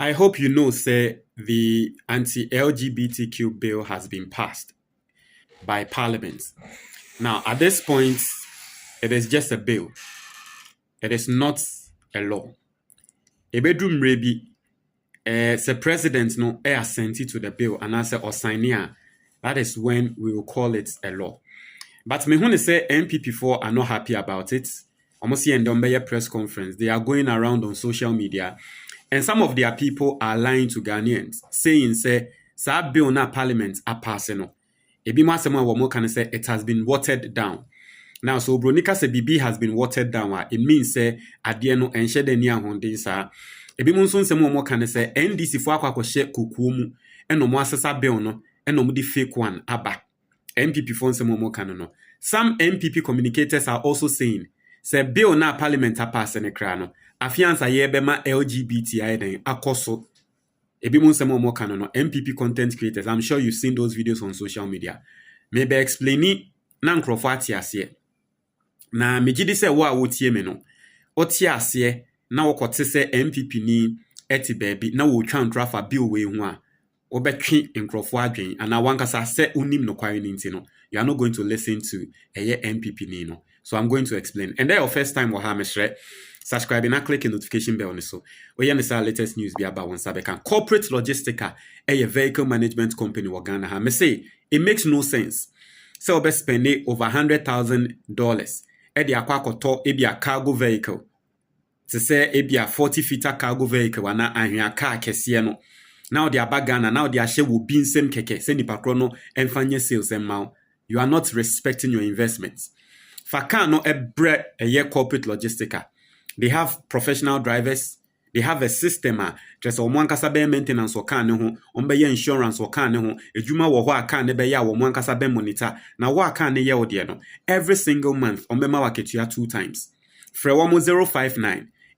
I hope you know, say, the anti-LGBTQ bill has been passed by Parliament. Now, at this point, it is just a bill. It is not a law. A bedroom maybe, the president no assent to the bill and answer or sign here. That is when we will call it a law. But me want to say NPP4 are not happy about it. Almost here in the press conference, they are going around on social media. And some of their people are lying to Ghanaians, saying, say, bill na parliament are passing. Ebi mo asema wo mo can say it has been watered down. Now, so Bronika say BB has been watered down. It means say adie no enhye de ni ahonde sa. Ebi mo nso nsem mo can say NDC fo akwa kukuo mu eno mo asesa bill no eno mo di fake one aba. NPP fo nsem mo can no. Some NPP communicators are also saying say bill na parliament are passing ekra no. Afiansa ye bema LGBTI den akoso. Ebi mo nsem mo can no. NPP content creators, I'm sure you've seen those videos on social media. Maybe explain na nkrofo atiase. Na megidi se wo a wotie me no. Otie ase na wokote se NPP ni eti baby na wo twa ntrafa bill we hu a obetwe nkrofo adwen ana wankasa se unim no kware ni nti no. You are not going to listen to a NPP ni no. So I'm going to explain. And then your first time wo ha me share, subscribe and click the notification bell on so. We yan the latest news be about one sabekan. Corporate Logistica, a vehicle management company wo Ghana ha. Me say it makes no sense. So be spend over $100,000. Edi akwa koto ebi a cargo vehicle. To say ebi a 40-footer cargo vehicle wana ahia car kesiye no. Now they are bagana, now they are share will be same keke. Send the patrono and fanye sales and mount. You are not respecting your investments. Fakano ebre a year corporate logistica. They have professional drivers. They have a system. Just on kasabe maintenance or can ho, ombe insurance or can ho, a juma wa can nebe ya one kasabe monitor. Now wa can ye odiano. Every single month, ombe mawaketua 2 times. Frewamo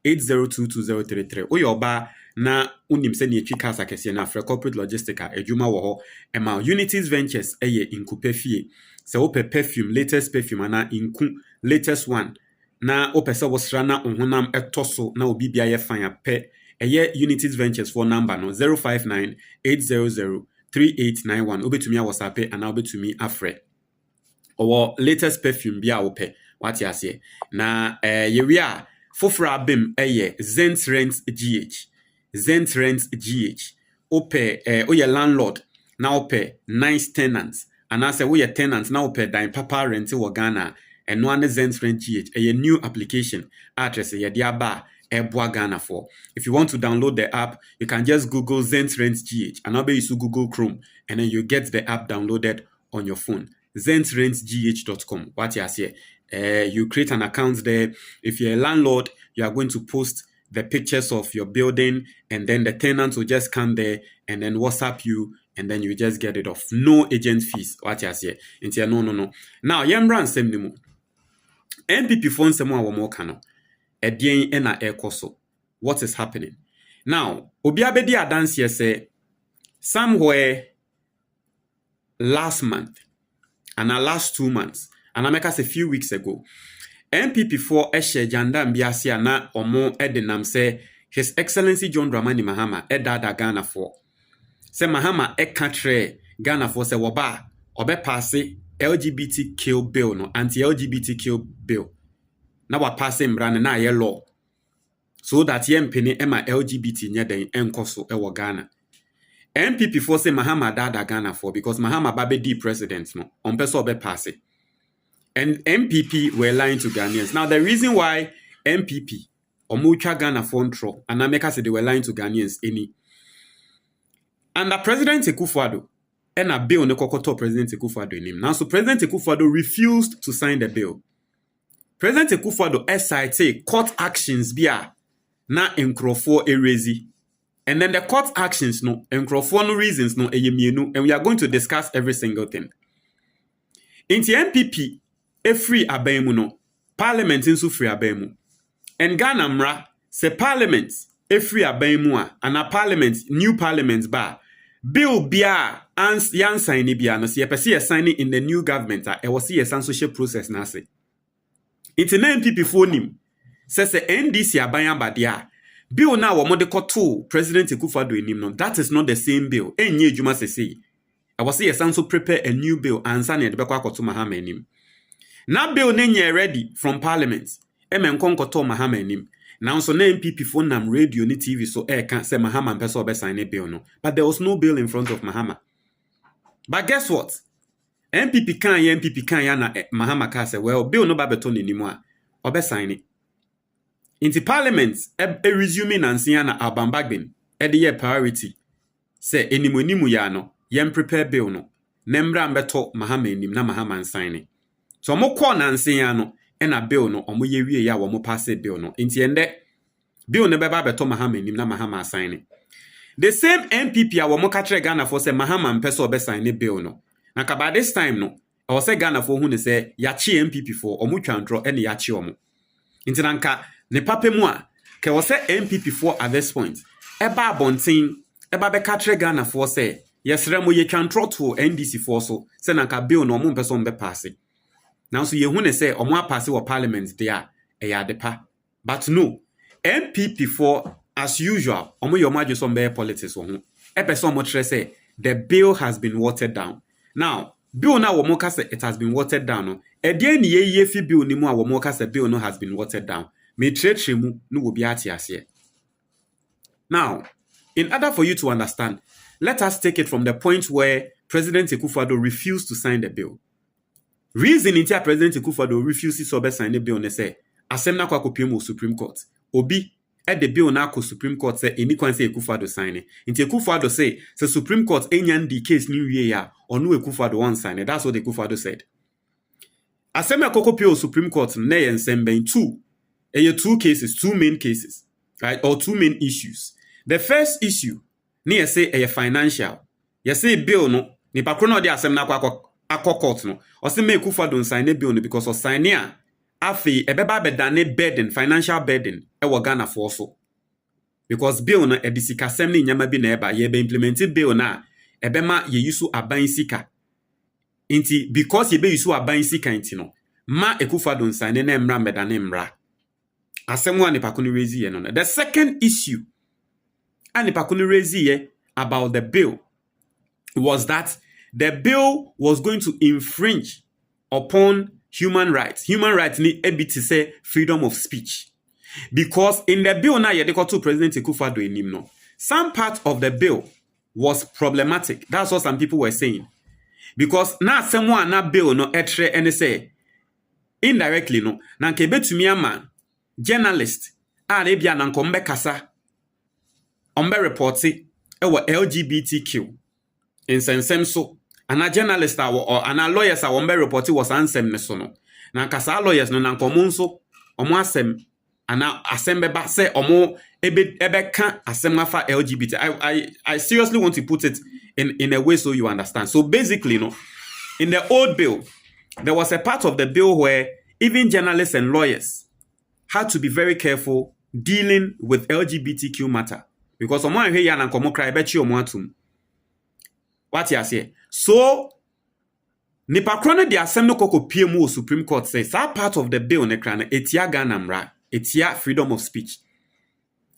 059-802-2033. Oyoba na unim se ni kasa kese na fre corporate logistica a juma wo ema Unities Ventures eye inkupe fie. Se ope perfume, latest perfume na inku latest one. Na opesa wasra na honam etoso na obi bia ye fan pe eye Unities Ventures for number no 059-800-3891 obetumi a WhatsApp and obetumi afre or latest perfume bia ope what ya say na ye we a fofra bim eye Zent Rent GH ope oye landlord na ope nice tenants and I say we tenants na ope dine papa rent wo Ghana. And one is Zent Rent GH, a new application address ye diaba Ebwa Ghana for. If you want to download the app, you can just Google Zent Rent GH and I'll be use Google Chrome and then you get the app downloaded on your phone. ZentRentGH.com. What you say? You create an account there. If you're a landlord, you are going to post the pictures of your building and then the tenants will just come there and then WhatsApp you and then you just get it off. No agent fees. What you say? No. Now, yembran semnimu. NPP phone semo a womo kano. Edien ena ekoso. What is happening? Now, obi abedi adanse say somewhere last month and last 2 months and I make us a few weeks ago. NPP4 eshe JANDAM biasia na omo edenam say His Excellency John Dramani Mahama edada Ghana for. Se Mahama ekatre Ghana for se woba obe passe LGBTQ bill no anti-LGBTQ bill. Na wa passe mbrane na ye law. So that ye mpene ema LGBT nye den enkoso ewo Ghana. NPP4 say Mahama dada Ghana for because Mahama babe di president no. Onpeso obe passe. And NPP were lying to Ghanaians. Now the reason why NPP omucha Ghana for ntro and America said they were lying to Ghanaians any. Under President Akufo-Addo, and a bill ne kokoto President Akufo-Addo in him. Now, so President Akufo-Addo refused to sign the bill. President Akufo-Addo SIT court actions bia na enkrofo erezi. And then the court actions no enkrofo no reasons no eyemienu, and we are going to discuss every single thing. Inti NPP e free abemu no, Parliament insu free abemu. And Ghana mra se Parliament e free abemu a, and a Parliament new Parliament ba. Bill bia ans yan sign bia no se yepese signing in the new government e was see a censorship process na se. It's an NPP for nim. Se NDC aban ba dia. bill now wo de koto President Akufo-Addo enim no, that is not the same bill. Enye adwuma sese. I was say yes, so prepare a new bill and send it back to Mahama enim. Now bill nenye ready from Parliament. Men konkoto Mahama enim. Now so na NPP phone nam radio ni TV so can't say Mahama mpesa obe sign a bill no. But there was no bill in front of Mahama. But guess what? NPP can ya na Mahama ka say well bill no ba beto enim a obe sign it. Into Parliament resume nansia na Abambagbin the year priority. Say enimu ya no yem prepare bill no. Nembra mbeto Mahama enim na Mahama sign it. So mo call nansia no na bill no omo ye wie ya wo mo pass bill no. Into ende bill ne beba beto Mahama enim na Mahama sign it. The same NPP a wo mo ka kire Ghana for say Mahama mpeso obe sign it bill no. Na ka by this time no I was say Ghana for hu ne say ya chi NPP for omo twantro ene ya chi omo. Into nanka ne pape mu a ke wo say NPP for at this point eba abontin eba be ka kire Ghana for say yesre mo ye twantro to NDC for so say nanka bill no omo mpeso mbe pass. Now so ye hu ne say omo pass wo Parliament there ya depa. But no, NPP for as usual omo yo madwe so mbe politics wo hu e person omo kire say the bill has been watered down. Now bill na wo mo ka say it has been watered down no e dey ni ye fi bill ni mu a wo mo ka say bill no has been watered down me tretre mu no wo bi ate ase. Now in order for you to understand, let us take it from the point where President Akufo-Addo refused to sign the bill. Reason until President Akufo-Addo refuses to sign the bill ne say asem na kwa kopiem Supreme Court obi the bill na ko Supreme Court say eni kwan say Akufo-Addo sign it. Until Akufo-Addo say Supreme Court enyan the case ni wie ya onu Akufo-Addo wan sign it. That's what Akufo-Addo said. Asem akokopio Supreme Court na ye nsem two cases, two main cases, right? Or two main issues. The first issue ni say a financial. You say bill no ni pakro no de asem na kwa court no. O say me Akufo-Addo sign the bill no because o sign a afi ebeba bedane burden, financial burden e wo Ghana for so. Because bill no e disika sem ni nyama bi na eba ye be implemented bill na ebema ye yusu aban sika. Inti because ye be yusu aban sika inti no ma Akufo-Addo sign na emra medane emra. Asem wa ni pakuni raise ye no. The second issue and the pakuni raise ye about the bill was that the bill was going to infringe upon human rights. Human rights need to say freedom of speech. Because in the bill now, you to President Akufo-Addo enim no. Some part of the bill was problematic. That's what some people were saying. Because now someone na bill no etre and say indirectly no. Na nke betumi ama journalist ebia na nkombe kasa ombe reporti ewo LGBTQ in sensem so ana journalist or ana lawyers ombe reporti was ansem ne so no na kasa lawyers no na nkomo nso omo asem ana asem beba say omo ebe kan asem afa LGBT. I seriously want to put it in a way so you understand. So basically no, in the old bill there was a part of the bill where even journalists and lawyers had to be very careful dealing with LGBTQ matter. Because omo ahwe ya na nkomo kra ebe chi omo atum. What you say? So nipa krone the assembly koko PMO Supreme Court says that part of the bill ne kra na etia Ghana mra, etia freedom of speech.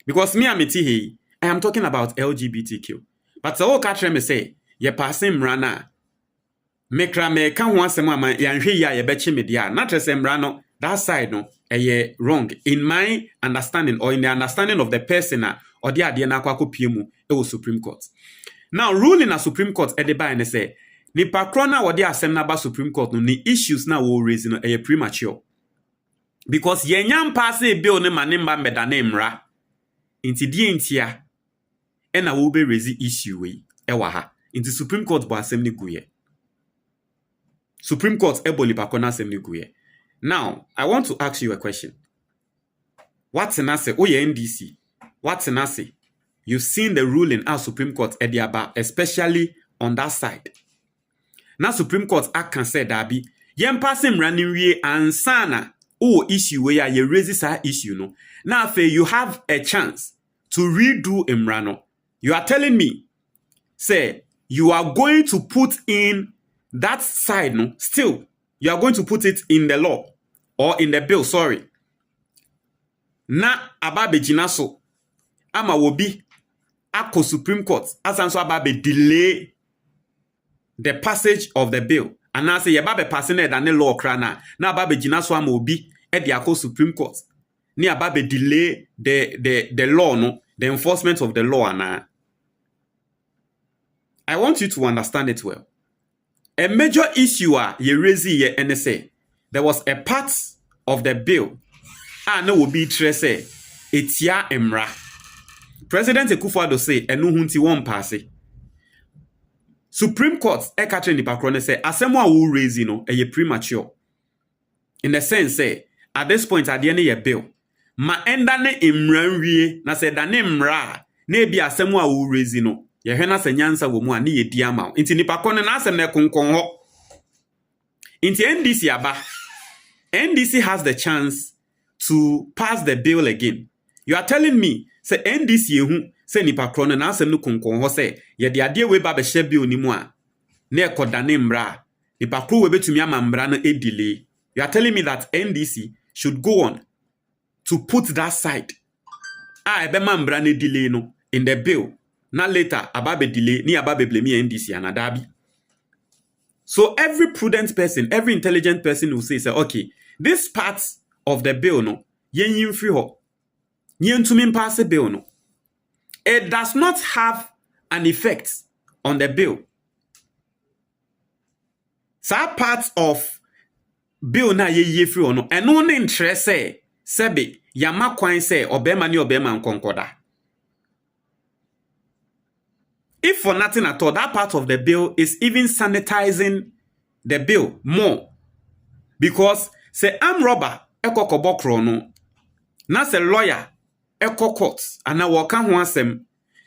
Because me ameti he, I am talking about LGBTQ. But so catch me say, ye passing mra na me kra me kan ho asem ama ya nhwe ya ye be chi media. Not just mra no that side no wrong in my understanding or in the understanding of the person or the idea na kwa PMO e Supreme Court. Now ruling a Supreme Court e de ba and say nipa krona wo de asem na ba Supreme Court no ni issues na wo raise no premature. Because ye nyam pass a bill ne manimba medane mra inti die ntia e na wo be raise issue we e wa ha inti Supreme Court bo asem ne guye. Supreme Court e bo nipa krona asem ne guye. Now, I want to ask you a question. What's in ase? Oh, yeah, NDC. What's in ase? You've seen the ruling at Supreme Court Ediaba, especially on that side. Now, Supreme Court can say that be yen passing running we ansana issue where you raise this issue no. Now, you have a chance to redo Imrano. You are telling me, say you are going to put in that side no. Still, you are going to put it in the law. Or in the bill, sorry. Na ababe jinaso ama wobi akọ Supreme Court asanso aba be delay the passage of the bill. And I say yeba be pass na ne law kra na aba be gina so ama obi e de akọ Supreme Court. Ni aba be delay the law no, the enforcement of the law ana. I want you to understand it well. A major issue ye raise here and say there was a part of the bill no will be say etia emra. President Akufo-Addo say enu hunti won pass. Supreme Court e ka tre nipa kro ne say asemo a wo raise no e premature. In the sense say at this point ade ne ye bill ma enda ne emra nwie na say da ne emra na e bi asemo a wo raise no ye hwe na sanyansa wo mu a ne ye di ama. Inti nipa kro ne na asem na konkon ho. Inti NDC aba. NDC has the chance to pass the bill again. You are telling me say NDC ehu say nipa kro no na asem no konkon ho say ye de ade we ba be hye bill ni mu a na ekodane mbra nipa kro we betumi ama mbra no e delay. You are telling me that NDC should go on to put that side ebe ma mbra no delay no in the bill. Na later ababe delay ni ababe blame NDC anadabi. So every prudent person, every intelligent person will say okay, this part of the bill no yen free ho yen to me pass the bill no, it does not have an effect on the bill. So part of bill na ye free no and no interest say sebe yama kwan say obema ni obema nkonkoda. If for nothing at all, that part of the bill is even sanitizing the bill more. Because say arm robber eko kobokro no, na say lawyer eko court ana waka ho asem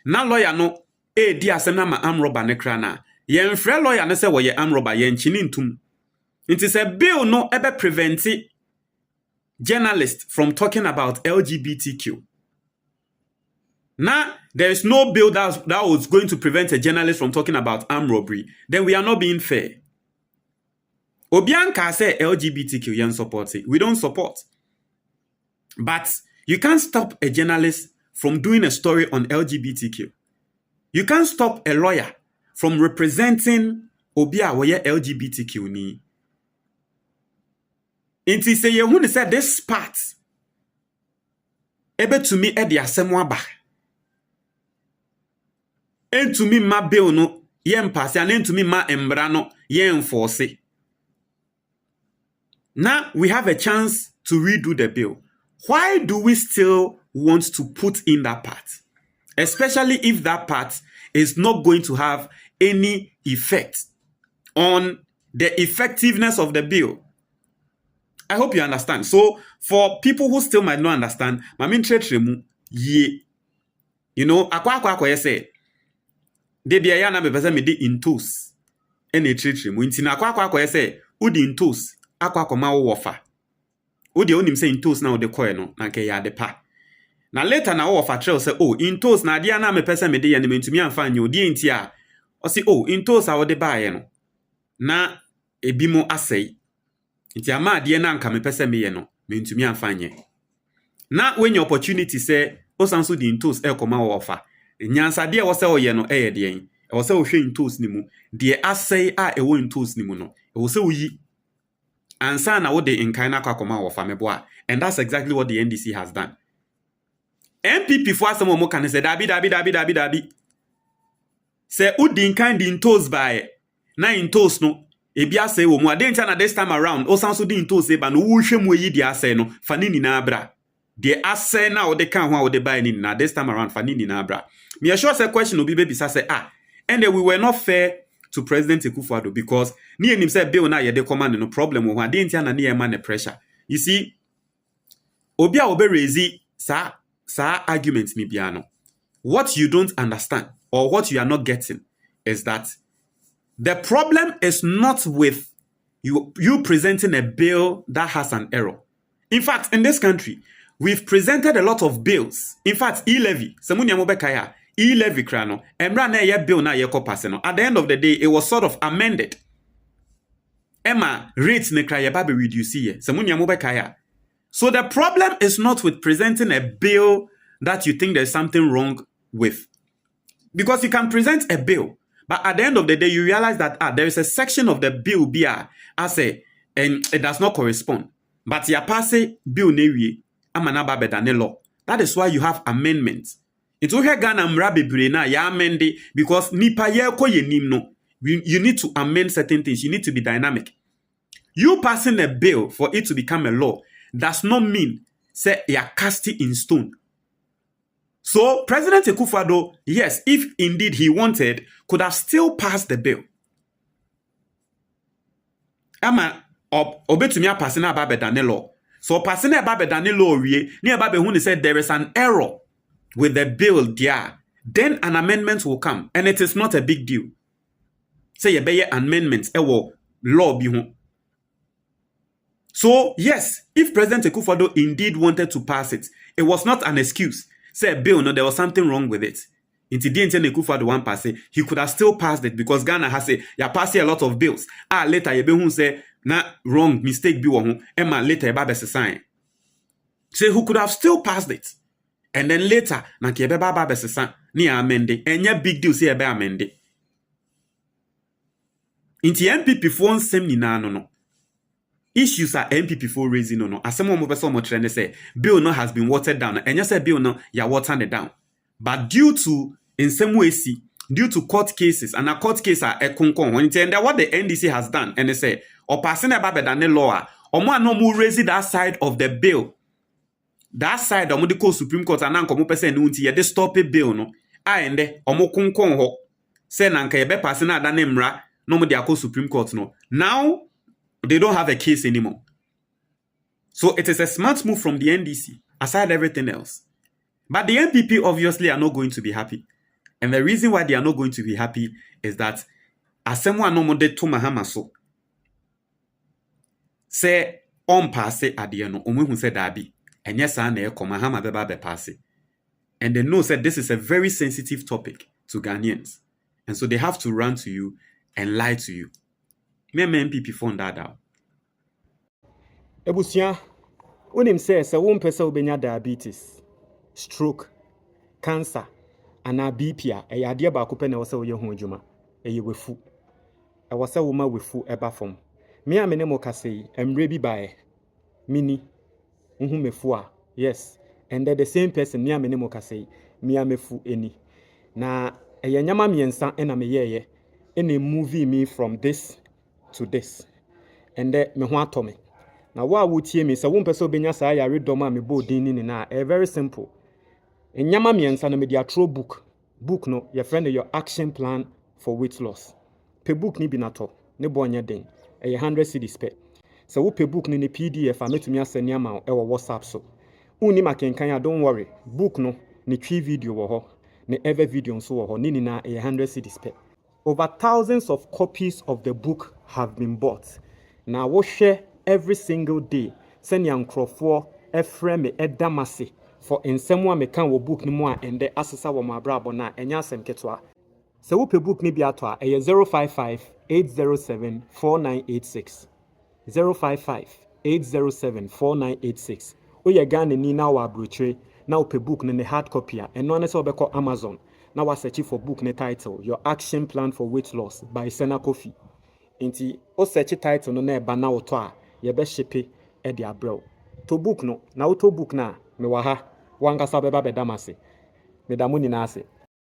na lawyer no di asem na ma arm robber ne kra na yen frɛ lawyer ne say wo ye arm robber yen chini ntum. Nti say bill no ebe prevent journalists from talking about LGBTQ. Now, there is no bill that was going to prevent a journalist from talking about armed robbery. Then we are not being fair. Obianka say LGBTQ yen support it. We don't support. But you can't stop a journalist from doing a story on LGBTQ. You can't stop a lawyer from representing Obia where LGBTQ ni. Inti say you said this part ebe to me e de asemo aba. Entumi ma bill no yen pass and entumi ma embra no yen force. Now we have a chance to redo the bill. Why do we still want to put in that part? Especially if that part is not going to have any effect on the effectiveness of the bill. I hope you understand. So for people who still might not understand, mamin tretremu ye. You know, akwa say de bia ya na be pese me de intos ene tretre mu nti na akwa say udi intos akwa ma wo wofa udi onim say intos na wo de koe no na nke ya de pa na later na wo wofa trail say oh intos na dia na me pese me de ya ne mentumi amfa nya odi nti a o say oh intos a wo de baaye no na ebi mo asai nti ama de na nka me pese me ye no mentumi amfa nya na when your opportunity say o sanso di intos e koma wo wofa nyansa de wo se oye no eye de yen e wo se wo hwe intos ni mu de asai a e wo intos ni mu no e wo se wo yi ansa na wo de nkan na kwakoma wo fa mebo a, and that's exactly what the NDC has done. NPP for asem mo kan say dabi say udi nkan di intos by na intos no e bia say wo mu ade ntia na this time around o sanso di intos e ba no wo hwe mu yi di asai no fa ni na bra de asai na wo de kan ho a wo de buy ni na this time around fa ni na bra. Me sure say question obi baby say and then we were not fair to President Akufo-Addo because ni enim say bill na ye de command no problem wo ade ntia na na ye man the pressure. You see obi a obe raise sa argument ni bia no, what you don't understand or what you are not getting is that the problem is not with you presenting a bill that has an error. In fact, in this country, we've presented a lot of bills. In fact, e-levy, e-levy krano, emra na ye bill na ye ko pass no. At the end of the day, it was sort of amended. Emma rates ne kra ye ba be reduce ye. So the problem is not with presenting a bill that you think there's something wrong with. Because you can present a bill, but at the end of the day, you realize that there is a section of the bill and it does not correspond. But you pass a bill law. That is why you have amendments. It's okay Ghana mrabe ya amende because nipa ye ko yenim no. You need to amend certain things. You need to be dynamic. You passing a bill for it to become a law does not mean say you're cast it in stone. So President Akufo-Addo, yes, if indeed he wanted, could have still passed the bill. Ama obetumi passing a babedane law. So passing a babedane law near babe who said there is an error with the bill there. Then an amendment will come, and it is not a big deal. Say you be amendments, law be home. So yes, if President Akufo-Addo indeed wanted to pass it, it was not an excuse. Say bill, no, there was something wrong with it. Inti didn't Akufo-Addo one pass it, he could have still passed it because Ghana has ya passed a lot of bills. Later you be who say na wrong mistake be one. Emma later ba sign. Say who could have still passed it, and then later na kebe ba sign ni amende. Enya big deal say be amende. Inti NPP phone same ni na no. Issues are NPP for raising no. As someone mo person mo trend say bill no has been watered down. And you say bill no ya watered it down. But due to in some way due to court cases and a court case are ekonkon when and what the NDC has done and they say or passing about the law or more no more raise that side of the bill. That side of the Supreme Court and anko mo person nunti ye de stop a bill no. Ende omo konkon ho say nanka ye be passing that nemra no mo de Supreme Court no. Now they don't have a case anymore. So it is a smart move from the NDC, aside everything else. But the NPP obviously are not going to be happy. And the reason why they are not going to be happy is that as someone no more to Mahama so say on pass at the end, who said Dabi, and yes, I know Mahama beba be pass. And they know that this is a very sensitive topic to Ghanaians. And so they have to run to you and lie to you. Me MPP found that out. Ebusia, unim says a won pesa ubenya diabetes, stroke, cancer, and a BP a yade ba ko pe na wose wo ye ho adwuma. Eye wefu. E wose wo ma wefu eba fom. Me amene mo kase emre bi bae. Mini unhu mefu a. Yes. And the same person me amene mo kase me amefu eni. Na eye nyama miensa ena me yeye. Ene movie me from this to this. And me ho atome. Now what would tie me say one person benya sa ya redom a me bo din ni na very simple. Enyama miensa na me dia throw book. Book no your friend your action plan for weight loss. Pe book ni bi na to ne bo nya den. 100 cedis pe. So wo pe book ni PDF a metumi aseni ama e wo WhatsApp so. Uni makenkan ya don't worry. Book no ne twi video wo ho. Ne ever video so wo ho ni na 100 cedis pe. Over thousands of copies of the book have been bought. Now we share every single day. Send young crofo efrem me edamase for ensemo me kan wo book ni mo a ende asesa wo mabrabo na enya asem ketwa. Se wo pe book ni bi ato a 055 807 4986 055 807 4986. Oye Ghana ni na wa abrochire na wo pe book ni hard copy a eno ne se obekọ Amazon. Now we're searching for book ne title Your Action Plan for Weight Loss by Sena Kofi. Inti o search title no na eba na oto a ye be shipe e dia bro. To book no na auto book na me wa ha wanga sa beba bedamase. Me damu ni na ase.